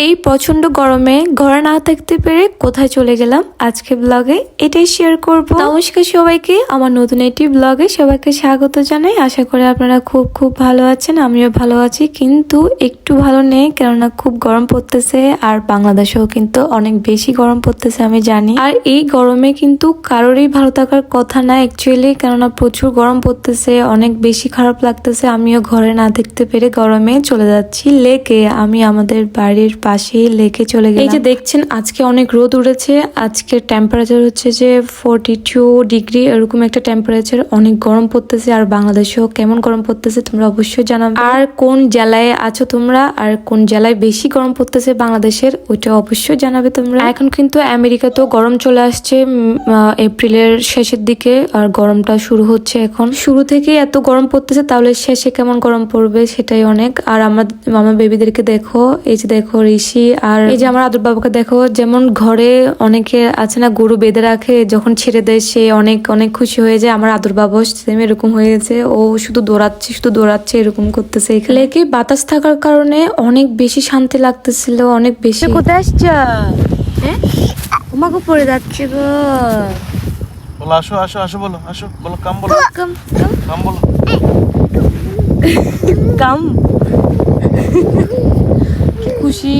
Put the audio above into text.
এই প্রচন্ড গরমে ঘরে না থাকতে পেরে কোথায় চলে গেলাম আজকে ব্লগে এটাই শেয়ার করব। নমস্কার সবাইকে, আমার নতুন একটি ব্লগে সবাইকে স্বাগত জানাই। আশা করি আপনারা খুব খুব ভালো আছেন, আমিও ভালো আছি, কিন্তু একটু ভালো নেই, কেননা খুব গরম পড়তেছে আর বাংলাদেশেও কিন্তু অনেক বেশি গরম পড়তেছে আমি জানি। আর এই গরমে কিন্তু কারোরই ভালো থাকার কথা না অ্যাকচুয়ালি, কেননা প্রচুর গরম পড়তেছে, অনেক বেশি খারাপ লাগতেছে। আমিও ঘরে না দেখতে পেরে গরমে চলে যাচ্ছি লেকে। আমি আমাদের বাড়ির পাশেই লেকে চলে গেলাম। এই যে দেখছেন আজকে অনেক রোদ উঠেছে, আজকের টেম্পারেচার হচ্ছে যে 42 ডিগ্রি এরকম একটা টেম্পারেচার। অনেক গরম পড়তেছে আর বাংলাদেশেও কেমন গরম পড়তেছে তোমরা অবশ্যই জানাবে। আর কোন জেলায় আছো তোমরা, আর কোন জেলায় বেশি গরম পড়তেছে বাংলাদেশের, ওইটা অবশ্যই জানাবে তোমরা। এখন কিন্তু আমেরিকাতেও গরম চলে আসছে এপ্রিলের শেষের দিকে, আর গরমটা শুরু হচ্ছে এখন। শুরু থেকে এত গরম পড়তেছে, তাহলে শেষে কেমন গরম পড়বে সেটাই অনেক। আর আমার বেবিদেরকে দেখো, এই যে দেখো ঋষি, আর এই যে আমার আদর বাবাকে দেখো, যেমন ঘরে অনেকে আছে না গরু বেঁধে রাখে, যখন ছেড়ে দেয় সে অনেক অনেক খুশি হয়ে যায়। আমার আদর বাবা সেম এরকম হয়ে গেছে, ও শুধু দৌড়াচ্ছে এরকম করতেছে। এখানে কি বাতাস থাকার কারণে অনেক বেশি শান্তি লাগতেছিল, অনেক বেশি। কোথায় আসছ? হ্যাঁ, তোমাকে পড়ে যাচ্ছে গো। বলো আসো আসো আসো, বলো আসো, বলো কাম, বলো কাম কাম, বলো কাম। কি খুশি।